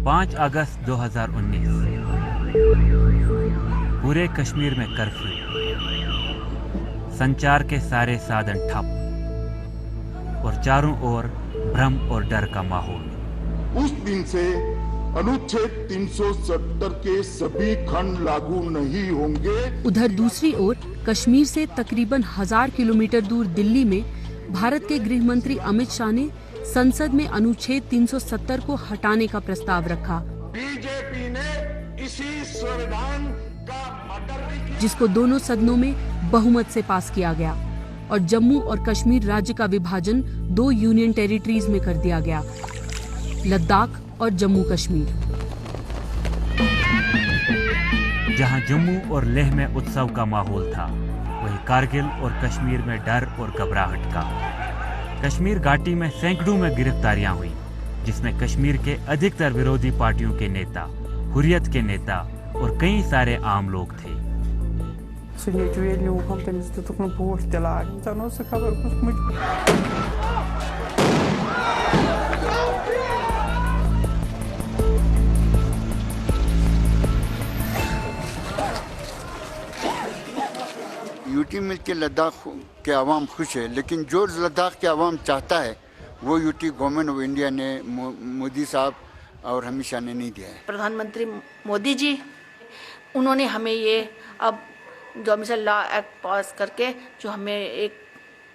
5 अगस्त 2019 पूरे कश्मीर में कर्फ्यू, संचार के सारे साधन ठप और चारों ओर भ्रम और डर का माहौल। उस दिन से अनुच्छेद 370 के सभी खंड लागू नहीं होंगे। उधर दूसरी ओर कश्मीर से तकरीबन 1000 किलोमीटर दूर दिल्ली में भारत के गृह मंत्री अमित शाह ने संसद में अनुच्छेद 370 को हटाने का प्रस्ताव रखा, बीजेपी ने इसी संविधान का मर्डर भी किया, जिसको दोनों सदनों में बहुमत से पास किया गया और जम्मू और कश्मीर राज्य का विभाजन 2 यूनियन टेरिटरीज में कर दिया गया, लद्दाख और जम्मू कश्मीर। जहां जम्मू और लेह में उत्सव का माहौल था, वहीं कारगिल और कश्मीर में डर और घबराहट का। कश्मीर घाटी में सैकड़ों में गिरफ्तारियां हुई, जिसमें कश्मीर के अधिकतर विरोधी पार्टियों के नेता, हुर्रियत के नेता और कई सारे आम लोग थे। यूटी मिल के लद्दाख के आवाम खुश है, लेकिन जो लद्दाख के आवाम चाहता है वो यूटी गवर्नमेंट ऑफ इंडिया ने, मोदी साहब और अमित शाह ने नहीं दिया है। प्रधानमंत्री मोदी जी, उन्होंने हमें ये अब डोमिसाइल लॉ एक्ट पास करके जो हमें एक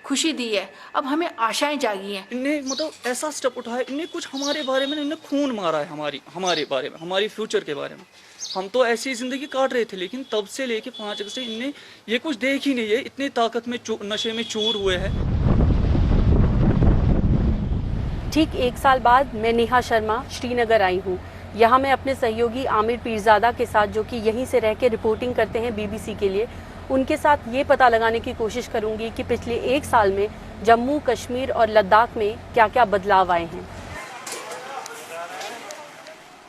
खुशी दी है, अब हमें आशाएं जागी हैं। इनने मतलब ऐसा स्टेप उठाया, इनने कुछ हमारे बारे में, इन्हें खून मारा है हमारे बारे में, हमारी फ्यूचर के बारे में। हम तो ऐसी जिंदगी काट रहे थे, लेकिन तब से लेके 5 अगस्त से इनने ये कुछ देख ही नहीं है, इतनी ताकत में नशे में चूर हुए हैं। ठीक 1 साल बाद मैं नेहा शर्मा श्रीनगर आई हूँ। यहाँ मैं अपने सहयोगी आमिर पीरजादा के साथ, जो कि यहीं से रह के रिपोर्टिंग करते हैं बीबीसी के लिए, उनके साथ ये पता लगाने की कोशिश करूंगी कि पिछले 1 साल में जम्मू कश्मीर और लद्दाख में क्या क्या बदलाव आए हैं।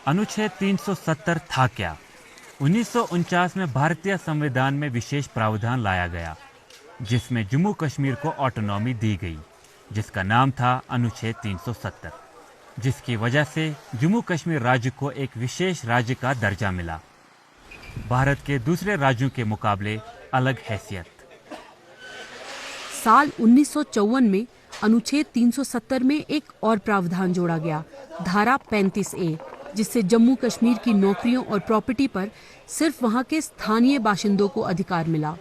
अनुच्छेद 370 था क्या? 1949 में भारतीय संविधान में विशेष प्रावधान लाया गया, जिसमें जम्मू कश्मीर को ऑटोनॉमी दी गई, जिसका नाम था अनुच्छेद 370, जिसकी वजह से जम्मू कश्मीर राज्य को एक विशेष राज्य का दर्जा मिला, भारत के दूसरे राज्यों के मुकाबले अलग हैसियत। साल 1954 में अनुच्छेद 370 में एक और प्रावधान जोड़ा गया, धारा 35A, जिससे जम्मू कश्मीर की नौकरियों और प्रॉपर्टी पर सिर्फ वहां के स्थानीय बाशिंदों को अधिकार मिला।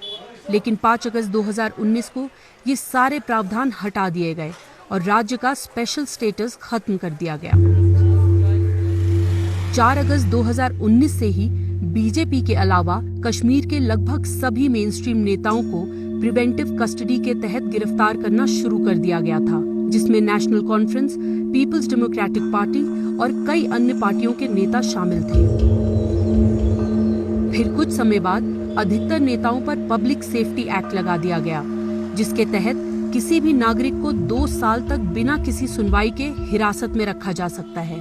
लेकिन 5 अगस्त 2019 को ये सारे प्रावधान हटा दिए गए और राज्य का स्पेशल स्टेटस खत्म कर दिया गया। 4 अगस्त 2019 से ही बीजेपी के अलावा कश्मीर के लगभग सभी मेन स्ट्रीम नेताओं को प्रिवेंटिव कस्टडी के तहत गिरफ्तार करना शुरू कर दिया गया था, जिसमें नेशनल कॉन्फ्रेंस, पीपल्स डेमोक्रेटिक पार्टी और कई अन्य पार्टियों के नेता शामिल थे। फिर कुछ समय बाद अधिकतर नेताओं पर पब्लिक सेफ्टी एक्ट लगा दिया गया, जिसके तहत किसी भी नागरिक को 2 साल तक बिना किसी सुनवाई के हिरासत में रखा जा सकता है।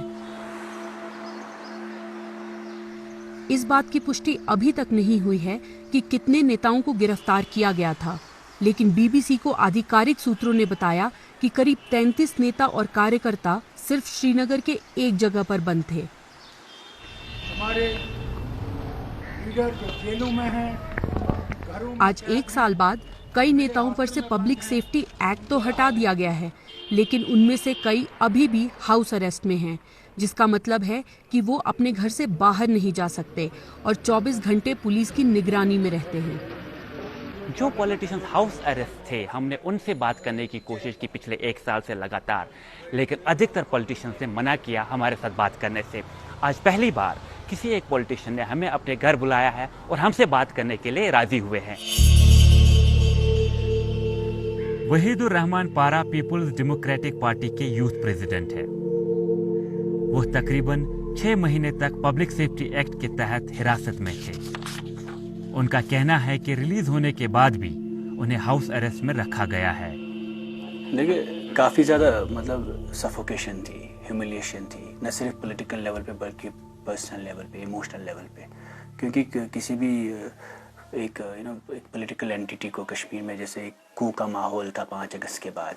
इस बात की पुष्टि अभी तक नहीं हुई है कि कितने नेताओं को गिरफ्तार किया गया था, लेकिन बीबीसी को आधिकारिक सूत्रों ने बताया कि करीब 33 नेता और कार्यकर्ता सिर्फ श्रीनगर के एक जगह पर बंद थे। हमारे लीडर जो जेलों में हैं, आज 1 साल बाद कई नेताओं पर से पब्लिक सेफ्टी एक्ट तो हटा दिया गया है, लेकिन उनमें से कई अभी भी हाउस अरेस्ट में हैं, जिसका मतलब है कि वो अपने घर से बाहर नहीं जा सकते और 24 घंटे पुलिस की निगरानी में रहते हैं। जो पॉलिटिशियंस हाउस अरेस्ट थे, हमने उनसे बात करने की कोशिश की पिछले 1 साल से लगातार, लेकिन अधिकतर पॉलिटिशियंस ने मना किया हमारे साथ बात करने से। आज पहली बार किसी एक पॉलिटिशियन ने हमें अपने घर बुलाया है और हमसे बात करने के लिए राजी हुए हैं। वहीदुर रहमान पारा पीपल्स डेमोक्रेटिक पार्टी के यूथ प्रेसिडेंट है। वो तकरीबन 6 महीने तक पब्लिक सेफ्टी एक्ट के तहत हिरासत में थे। उनका कहना है कि रिलीज होने के बाद भी उन्हें हाउस अरेस्ट में रखा गया है। देखिए, काफ़ी ज़्यादा मतलब सफोकेशन थी, ह्यूमिलिएशन थी, न सिर्फ पॉलिटिकल लेवल पे बल्कि पर्सनल लेवल पे, इमोशनल लेवल पे, क्योंकि किसी भी एक पॉलिटिकल एंटिटी को कश्मीर में जैसे एक कू का माहौल था 5 अगस्त के बाद,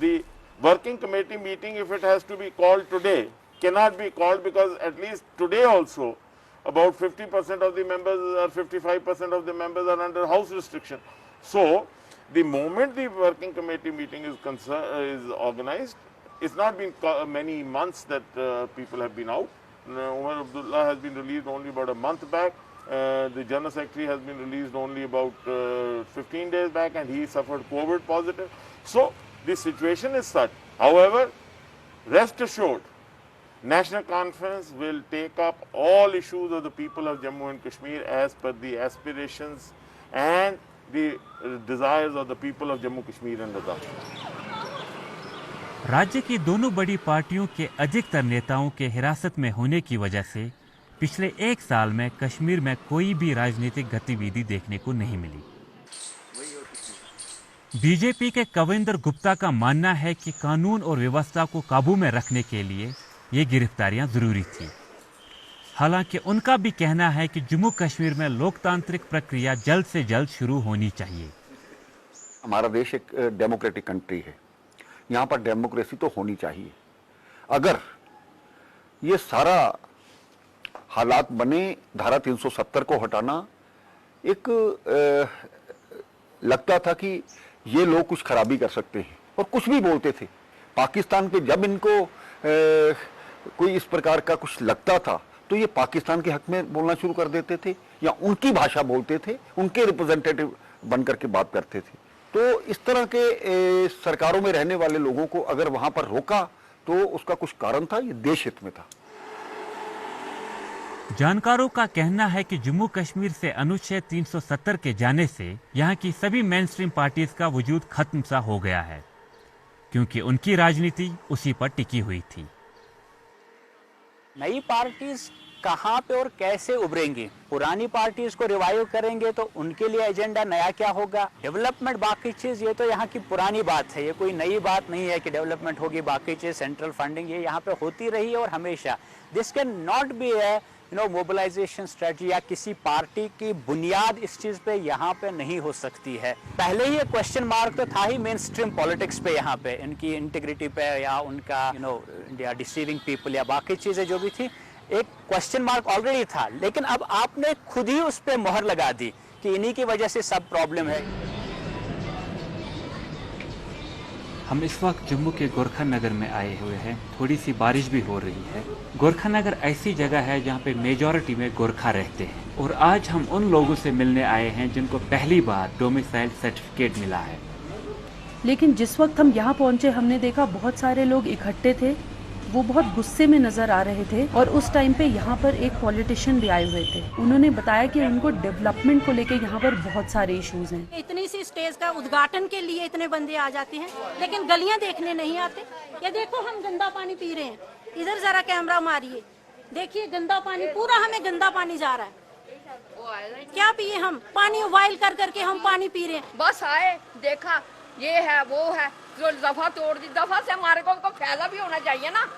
The working committee meeting, if it has to be called today, cannot be called because at least today also about 50% of the members or 55% of the members are under house restriction. So the moment the working committee meeting is organized, it's not been many months that people have been out. Umar Abdullah has been released only about a month back. The General Secretary has been released only about 15 days back, and he suffered COVID positive. So the situation is such. However, rest assured, National Conference will take up all issues of the people of Jammu and Kashmir as per the aspirations and the desires of the people of Jammu, Kashmir and Ladakh. राज्य की दोनों बड़ी पार्टियों के अधिकतर नेताओं के हिरासत में होने की वजह से पिछले एक साल में कश्मीर में कोई भी राजनीतिक गतिविधि देखने को नहीं मिली. बीजेपी के कविंदर गुप्ता का मानना है कि कानून और व्यवस्था को काबू में रखने के लिए ये गिरफ्तारियां जरूरी थी. हालांकि उनका भी कहना है कि जम्मू कश्मीर में लोकतांत्रिक प्रक्रिया जल्द से जल्द शुरू होनी चाहिए. हमारा देश एक डेमोक्रेटिक कंट्री है, यहाँ पर डेमोक्रेसी तो होनी चाहिए. अगर ये सारा हालात बने, धारा 370 को हटाना एक लगता था कि ये लोग कुछ खराबी कर सकते हैं और कुछ भी बोलते थे. पाकिस्तान के जब इनको कोई इस प्रकार का कुछ लगता था तो ये पाकिस्तान के हक में बोलना शुरू कर देते थे या उनकी भाषा बोलते थे, उनके रिप्रेजेंटेटिव बन करके बात करते थे. तो इस तरह के सरकारों में रहने वाले लोगों को अगर वहां पर रोका तो उसका कुछ कारण था, ये देश हित में था. जानकारों का कहना है कि जम्मू कश्मीर से अनुच्छेद 370 के जाने से यहाँ की सभी मेन स्ट्रीम पार्टीज का वजूद खत्म सा हो गया है, क्योंकि उनकी राजनीति उसी पर टिकी हुई थी. नई पार्टीज कहाँ पे और कैसे उभरेंगी? पुरानी पार्टीज को रिवाइव करेंगे तो उनके लिए एजेंडा नया क्या होगा? डेवलपमेंट बाकी चीज ये तो यहाँ की पुरानी बात है, ये कोई नई बात नहीं है कि डेवलपमेंट होगी. बाकी चीज सेंट्रल फंडिंग ये यहाँ पे होती रही है और हमेशा. This can not be a mobilisation strategy या किसी पार्टी की बुनियाद इस चीज पे यहाँ पे नहीं हो सकती है. पहले ही एक क्वेश्चन मार्क तो था ही मेन स्ट्रीम पॉलिटिक्स पे, यहाँ पे इनकी इंटीग्रिटी पे या उनका या डिसीविंग पीपल या बाकी चीजें जो भी थी, एक क्वेश्चन मार्क ऑलरेडी था. लेकिन अब आपने खुद ही उस पे मोहर लगा दी कि इन्हीं की वजह से सब प्रॉब्लम है. हम इस वक्त जम्मू के गोरखा नगर में आए हुए हैं. थोड़ी सी बारिश भी हो रही है. गोरखा नगर ऐसी जगह है जहाँ पे मेजॉरिटी में गोरखा रहते हैं, और आज हम उन लोगों से मिलने आए हैं जिनको पहली बार डोमिसाइल सर्टिफिकेट मिला है. लेकिन जिस वक्त हम यहाँ पहुँचे हमने देखा बहुत सारे लोग इकट्ठे थे, वो बहुत गुस्से में नजर आ रहे थे. और उस टाइम पे यहाँ पर एक पॉलिटिशियन भी आए हुए थे. उन्होंने बताया कि उनको डेवलपमेंट को लेके यहाँ पर बहुत सारे इश्यूज हैं. इतनी सी स्टेज का उद्घाटन के लिए इतने बंदे आ जाते हैं, लेकिन गलियां देखने नहीं आते. ये देखो हम गंदा पानी पी रहे हैं, इधर जरा कैमरा मारिए, देखिए गंदा पानी, पूरा हमें गंदा पानी जा रहा है. क्या पिए हम? पानी बॉयल कर करके हम पानी पी रहे हैं. बस आए, देखा ये है वो है, जो दफा तोड़ दी. दफा से हमारे को फायदा भी होना चाहिए ना.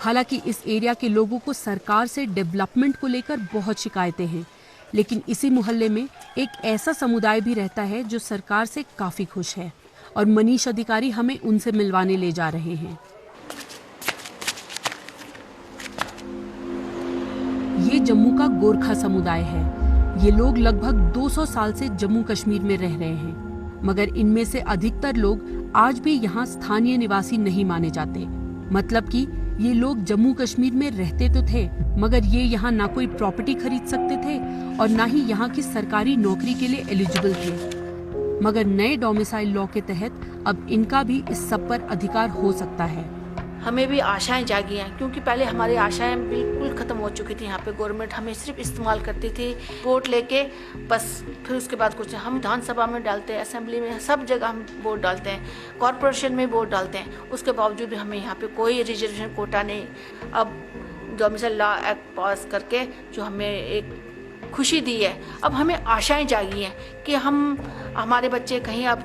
हालांकि इस एरिया के लोगों को सरकार से डेवलपमेंट को लेकर बहुत शिकायतें हैं, लेकिन इसी मोहल्ले में एक ऐसा समुदाय भी रहता है जो सरकार से काफी खुश है, और मनीष अधिकारी हमें उनसे मिलवाने ले जा रहे हैं. जम्मू का गोरखा समुदाय है। ये लोग लगभग 200 साल से जम्मू कश्मीर में रह रहे हैं, मगर इनमें से अधिकतर लोग आज भी यहाँ स्थानीय निवासी नहीं माने जाते। मतलब कि ये लोग जम्मू कश्मीर में रहते तो थे, मगर ये यहाँ ना कोई प्रॉपर्टी खरीद सकते थे और ना ही यहाँ की सरकारी नौकरी के लिए एलिजिबल थे। मगर नए डोमिसाइल लॉ के तहत अब इनका भी इस सब पर अधिकार हो सकता है। हमें भी आशाएं जागी हैं, क्योंकि पहले हमारी आशाएं बिल्कुल ख़त्म हो चुकी थी। यहाँ पे गवर्नमेंट हमें सिर्फ इस्तेमाल करती थी, वोट लेके बस, फिर उसके बाद कुछ। हम विधानसभा में डालते हैं, असेंबली में, सब जगह हम वोट डालते हैं, कॉरपोरेशन में वोट डालते हैं, उसके बावजूद भी हमें यहाँ पे कोई रिजर्वेशन कोटा नहीं। अब डोमिसाइल लॉ एक्ट पास करके जो हमें एक खुशी दी है, अब हमें आशाएँ जागी हैं कि हमारे बच्चे कहीं अब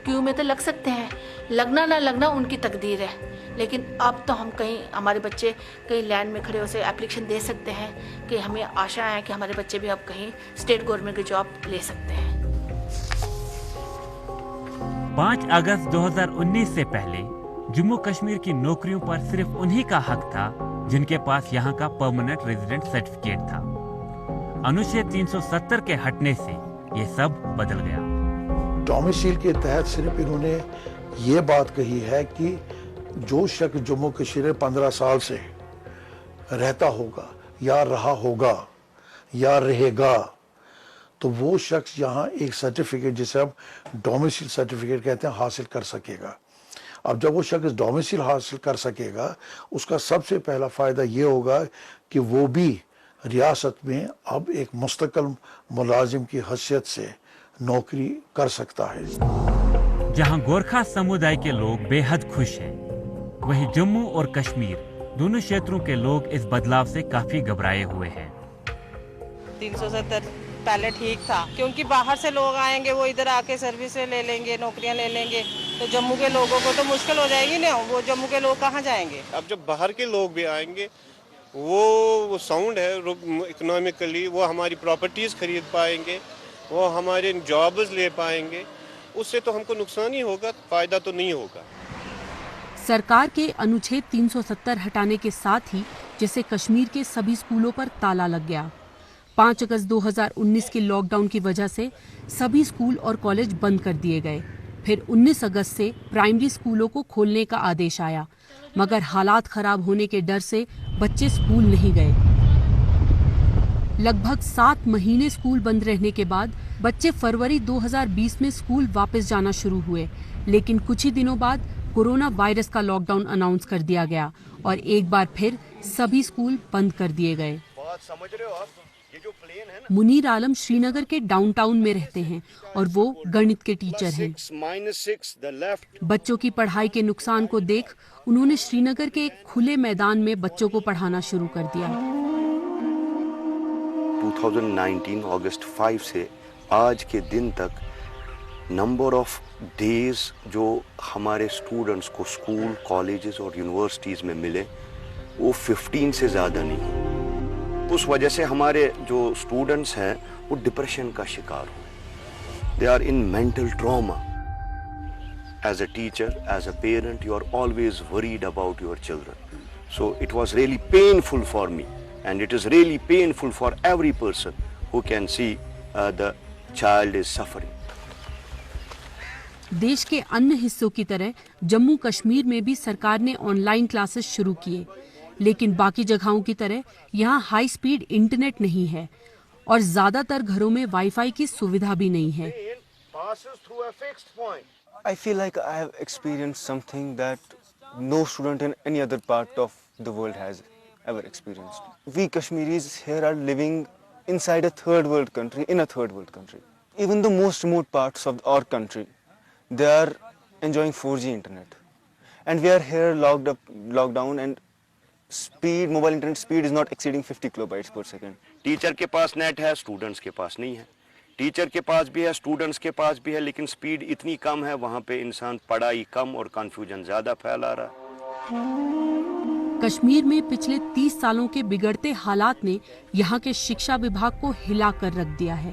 क्यू में तो लग सकते हैं, लगना ना लगना उनकी तकदीर है, लेकिन अब तो हम कहीं, हमारे बच्चे कहीं लाइन में खड़े हो से एप्लीकेशन दे सकते हैं कि हमें आशा है कि हमारे बच्चे भी अब कहीं स्टेट गवर्नमेंट की जॉब ले सकते हैं। 5 अगस्त 2019 से पहले जम्मू कश्मीर की नौकरियों पर सिर्फ उन्हीं का हक था जिनके पास यहाँ का परमानेंट रेजिडेंट सर्टिफिकेट था। अनुच्छेद 370 के हटने से ये सब बदल गया। डोमिसाइल के तहत सिर्फ इन्होंने ये बात कही है कि जो शख्स जम्मू कश्मीर में 15 साल से रहता होगा या रहा होगा या रहेगा, तो वो शख्स यहाँ एक सर्टिफिकेट, जिसे हम डोमिसाइल सर्टिफिकेट कहते हैं, हासिल कर सकेगा। अब जब वो शख्स डोमिसाइल हासिल कर सकेगा, उसका सबसे पहला फ़ायदा ये होगा कि वो भी रियासत में अब एक मुस्तकिल मुलाजिम की हैसियत से नौकरी कर सकता है। जहां गोरखा समुदाय के लोग बेहद खुश हैं, वहीं जम्मू और कश्मीर दोनों क्षेत्रों के लोग इस बदलाव से काफी घबराए हुए हैं। 370 पहले ठीक था, क्योंकि बाहर से लोग आएंगे, वो इधर आके सर्विस ले लेंगे, नौकरियां ले लेंगे, तो जम्मू के लोगों को तो मुश्किल हो जाएगी ना। वो जम्मू के लोग कहाँ जाएंगे? अब जब बाहर के लोग भी आएंगे, वो साउंड है इकोनॉमिकली, वो हमारी प्रॉपर्टीज खरीद पाएंगे, वो हमारे जॉब्स ले पाएंगे, उससे तो हमको नुकसान ही होगा, फायदा तो नहीं होगा। सरकार के अनुच्छेद 370 हटाने के साथ ही जैसे कश्मीर के सभी स्कूलों पर ताला लग गया। 5 अगस्त 2019 के लॉकडाउन की वजह से सभी स्कूल और कॉलेज बंद कर दिए गए। फिर 19 अगस्त से प्राइमरी स्कूलों को खोलने का आदेश आया, मगर हालात खराब होने के डर से बच्चे स्कूल नहीं गए। लगभग 7 महीने स्कूल बंद रहने के बाद बच्चे फरवरी 2020 में स्कूल वापस जाना शुरू हुए, लेकिन कुछ ही दिनों बाद कोरोना वायरस का लॉकडाउन अनाउंस कर दिया गया और एक बार फिर सभी स्कूल बंद कर दिए गए। मुनीर आलम श्रीनगर के डाउनटाउन में रहते हैं और वो गणित के टीचर हैं। बच्चों की पढ़ाई के नुकसान को देख उन्होंने श्रीनगर के एक खुले मैदान में बच्चों को पढ़ाना शुरू कर दिया। 2019 अगस्त 5 से आज के दिन तक नंबर ऑफ डेज जो हमारे स्टूडेंट्स को स्कूल, कॉलेजेस और यूनिवर्सिटीज में मिले, वो 15 से ज़्यादा नहीं। उस वजह से हमारे जो स्टूडेंट्स हैं वो डिप्रेशन का शिकार हुए। They are in mental trauma. As a teacher, as a parent, you are always worried about your children. So it was really painful for me and it is really painful for every person who can see the child is suffering. देश के अन्य हिस्सों की तरह जम्मू कश्मीर में भी सरकार ने ऑनलाइन क्लासेस शुरू किए, लेकिन बाकी जगहों की तरह यहाँ हाई स्पीड इंटरनेट नहीं है और ज्यादातर घरों में वाईफाई की सुविधा भी नहीं है। I feel like I have experienced something that no student in any other part of the world has ever experienced. We Kashmiris here are living inside a third world country, in a third world country. Even the most remote parts of our country, they are enjoying 4G internet. And we are here locked down, and mobile internet speed is not exceeding 50 kilobytes per second. Teacher के पास net है, students के पास नहीं है। Teacher के पास भी है, students के पास भी है, लेकिन स्पीड इतनी कम है, वहाँ पे इंसान पढ़ाई कम और कंफ्यूजन ज़्यादा फैला रहा है। कश्मीर में पिछले 30 सालों के बिगड़ते हालात ने यहाँ के शिक्षा विभाग को हिला कर रख दिया है।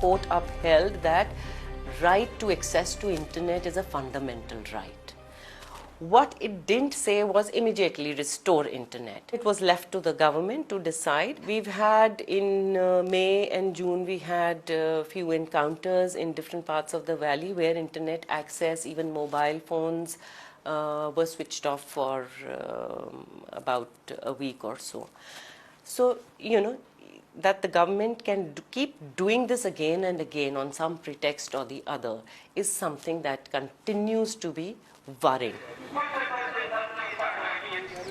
Court upheld that right to access to internet is a fundamental right. What it didn't say was immediately restore internet. It was left to the government to decide. We've had in May and June, we had few encounters in different parts of the valley where internet access, even mobile phones, were switched off for about a week or so. So, that the government can keep doing this again and again on some pretext or the other is something that continues to be worrying.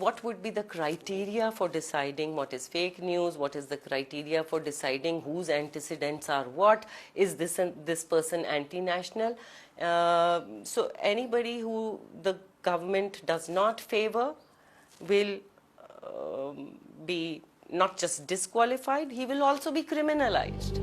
What would be the criteria for deciding what is fake news? What is the criteria for deciding whose antecedents are what? Is this person anti-national? So anybody who the government does not favor will be not just disqualified, he will also be criminalized.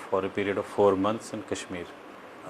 for a period of 4 months in Kashmir.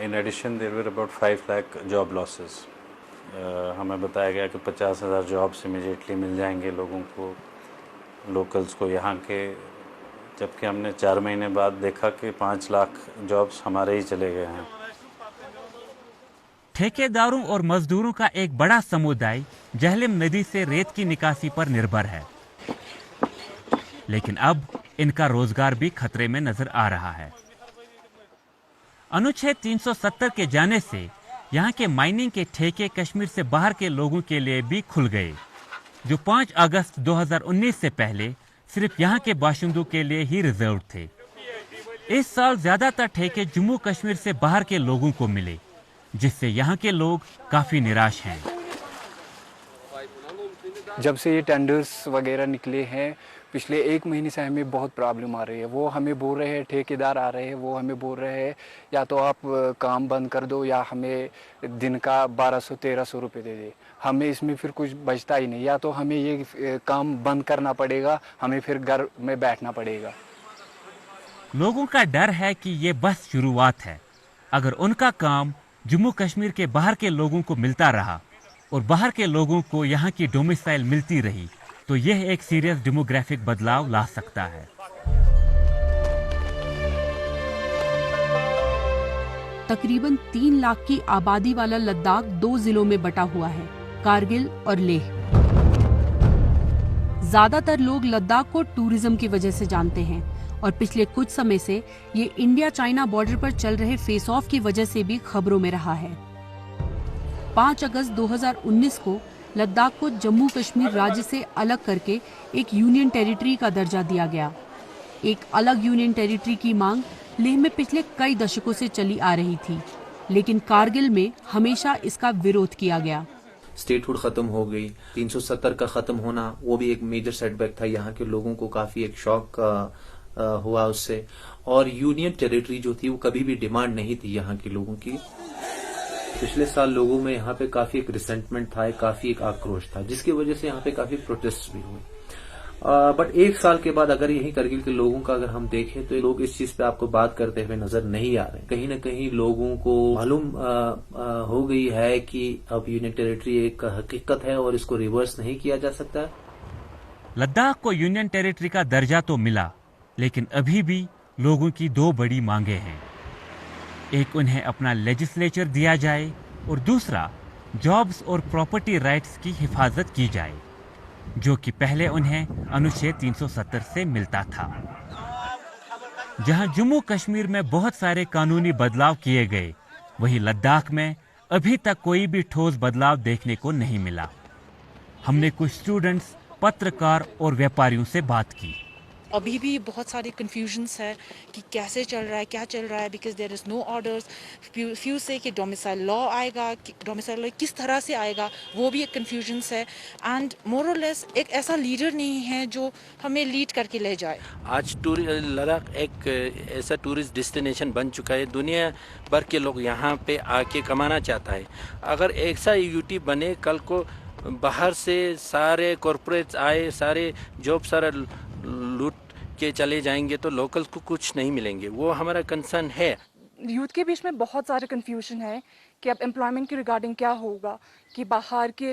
In addition, there were about 5 lakh job losses. हमें बताया गया कि 50,000 jobs immediately मिल जाएंगे लोगों को, locals को यहाँ के, जबकि हमने 4 महीने बाद देखा कि 5 लाख जॉब्स हमारे ही चले गए हैं। ठेकेदारों और मजदूरों का एक बड़ा समुदाय जहलम नदी से रेत की निकासी पर निर्भर है, लेकिन अब इनका रोजगार भी खतरे में नजर आ रहा है। अनुच्छेद 370 के जाने से यहाँ के माइनिंग के ठेके कश्मीर से बाहर के लोगों के लिए भी खुल गए, जो 5 अगस्त 2019 से पहले सिर्फ यहाँ के बाशिंदों के लिए ही रिजर्व थे। इस साल ज्यादातर ठेके जम्मू कश्मीर से बाहर के लोगों को मिले, जिससे यहाँ के लोग काफी निराश हैं। जब से ये टेंडर्स वगैरह निकले हैं, पिछले 1 महीने से हमें बहुत प्रॉब्लम आ रही है। वो हमें बोल रहे हैं, ठेकेदार आ रहे हैं, वो हमें बोल रहे हैं या तो आप काम बंद कर दो या हमें दिन का 1200-1300 रुपये दे दे। हमें इसमें फिर कुछ बचता ही नहीं, या तो हमें ये काम बंद करना पड़ेगा, हमें फिर घर में बैठना पड़ेगा। लोगों का डर है कि ये बस शुरुआत है। अगर उनका काम जम्मू कश्मीर के बाहर के लोगों को मिलता रहा और बाहर के लोगों को यहाँ की डोमिसाइल मिलती रही, तो यह एक सीरियस डेमोग्राफिक बदलाव ला सकता है। तकरीबन 3 लाख की आबादी वाला लद्दाख 2 जिलों में बटा हुआ है, कारगिल और लेह। ज्यादातर लोग लद्दाख को टूरिज्म की वजह से जानते हैं और पिछले कुछ समय से ये इंडिया चाइना बॉर्डर पर चल रहे फेस ऑफ की वजह से भी खबरों में रहा है। 5 अगस्त 2019 को लद्दाख को जम्मू कश्मीर राज्य से अलग करके एक यूनियन टेरिटरी का दर्जा दिया गया। एक अलग यूनियन टेरिटरी की मांग लेह में पिछले कई दशकों से चली आ रही थी, लेकिन कारगिल में हमेशा इसका विरोध किया गया। स्टेटहुड खत्म हो गई, 370 का खत्म होना वो भी एक मेजर सेटबैक था। यहाँ के लोगों को काफी एक शॉक हुआ उससे, और यूनियन टेरिटरी जो थी वो कभी भी डिमांड नहीं थी यहाँ के लोगों की। पिछले साल लोगों में यहाँ पे काफी एक रिसेंटमेंट था, काफी एक आक्रोश था, जिसकी वजह से यहाँ पे काफी प्रोटेस्ट भी हुए। बट 1 साल के बाद अगर यही करगिल के लोगों का अगर हम देखें तो लोग इस चीज पे आपको बात करते हुए नजर नहीं आ रहे। कहीं न कहीं लोगों को मालूम हो गई है कि अब यूनियन टेरिटरी एक हकीकत है और इसको रिवर्स नहीं किया जा सकता। लद्दाख को यूनियन टेरिटरी का दर्जा तो मिला, लेकिन अभी भी लोगों की 2 बड़ी मांगे हैं। एक, उन्हें अपना लेजिस्लेचर दिया जाए, और दूसरा, जॉब्स और प्रॉपर्टी राइट्स की हिफाजत की जाए, जो कि पहले उन्हें अनुच्छेद 370 से मिलता था। जहां जम्मू कश्मीर में बहुत सारे कानूनी बदलाव किए गए, वहीं लद्दाख में अभी तक कोई भी ठोस बदलाव देखने को नहीं मिला। हमने कुछ स्टूडेंट्स, पत्रकार और व्यापारियों से बात की। अभी भी बहुत सारे कन्फ्यूजन्स है कि कैसे चल रहा है, क्या चल रहा है, because there is no orders. Few say कि डोमिसाइल लॉ आएगा, डोमिसाइल लॉ किस तरह से आएगा, वो भी एक कन्फ्यूजन्स है। एंड मोर और लेस एक ऐसा लीडर नहीं है जो हमें लीड करके ले जाए। आज लद्दाख एक ऐसा टूरिस्ट डेस्टिनेशन बन चुका है, दुनिया भर के लोग यहाँ पे आके कमाना चाहता है। अगर ऐसा यूटी बने, कल को बाहर से सारे कॉरपोरेट्स आए, सारे जॉब सारा लूट के चले जाएंगे तो लोकल को कुछ नहीं मिलेंगे। वो हमारा कंसर्न है। यूथ के बीच में बहुत सारे कंफ्यूजन है कि अब एम्प्लॉयमेंट की रिगार्डिंग क्या होगा, कि बाहर के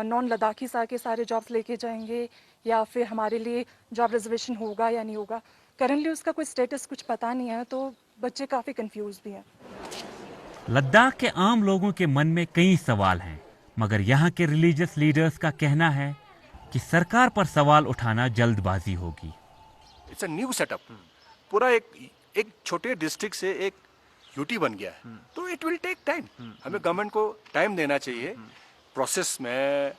नॉन लद्दाखी के सारे जॉब्स लेके जाएंगे या फिर हमारे लिए जॉब रिजर्वेशन होगा या नहीं होगा। करंटली उसका कोई स्टेटस कुछ पता नहीं है, तो बच्चे काफ़ी कंफ्यूज भी हैं। लद्दाख के आम लोगों के मन में कई सवाल हैं, मगर यहाँ के रिलीजियस लीडर्स का कहना है कि सरकार पर सवाल उठाना जल्दबाजी होगी। इट्स अ न्यू सेटअप, पूरा एक छोटे डिस्ट्रिक्ट से एक यूटी बन गया है, तो इट विल टेक टाइम। हमें गवर्नमेंट को टाइम देना चाहिए प्रोसेस में,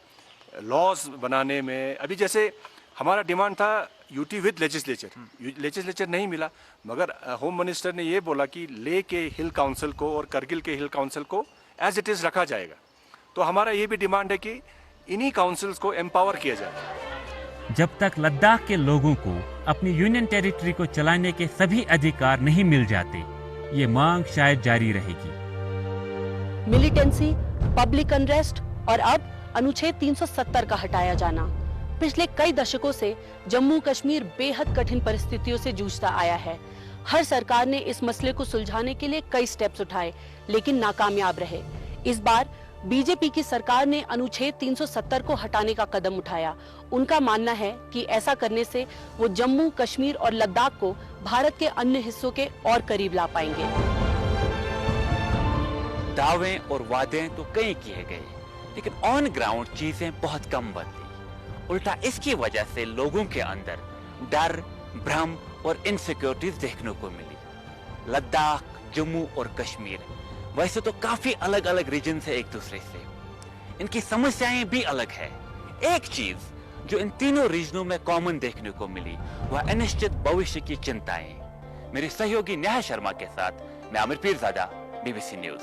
लॉज बनाने में। अभी जैसे हमारा डिमांड था यूटी विद लेजिस्लेचर नहीं मिला, मगर होम मिनिस्टर ने ये बोला कि लेह के हिल काउंसिल को और करगिल के हिल काउंसिल को एज इट इज़ रखा जाएगा। तो हमारा ये भी डिमांड है कि इन्हीं काउंसिल्स को एम्पावर किया जाए। जब तक लद्दाख के लोगों को अपनी यूनियन टेरिटरी को चलाने के सभी अधिकार नहीं मिल जाते, ये मांग शायद जारी रहेगी। मिलिटेंसी, पब्लिक अनरेस्ट और अब अनुच्छेद 370 का हटाया जाना। पिछले कई दशकों से जम्मू कश्मीर बेहद कठिन परिस्थितियों से जूझता आया है। हर सरकार ने इस मसले को सुलझाने के लिए कई स्टेप्स उठाए, लेकिन नाकामयाब रहे। इस बार बीजेपी की सरकार ने अनुच्छेद 370 को हटाने का कदम उठाया। उनका मानना है कि ऐसा करने से वो जम्मू, कश्मीर और लद्दाख को भारत के अन्य हिस्सों के और करीब ला पाएंगे। दावे और वादे तो कई किए गए, लेकिन ऑन ग्राउंड चीजें बहुत कम बदली। उल्टा इसकी वजह से लोगों के अंदर डर, भ्रम और इनसिक्योरिटीज देखने को मिली। लद्दाख, जम्मू और कश्मीर वैसे तो काफी अलग अलग रीजन है एक दूसरे से, इनकी समस्याएं भी अलग है। एक चीज जो इन तीनों रीजनों में कॉमन देखने को मिली वह अनिश्चित भविष्य की चिंताएं। मेरे सहयोगी नेहा शर्मा के साथ मैं आमिर पीरजादा, BBC न्यूज।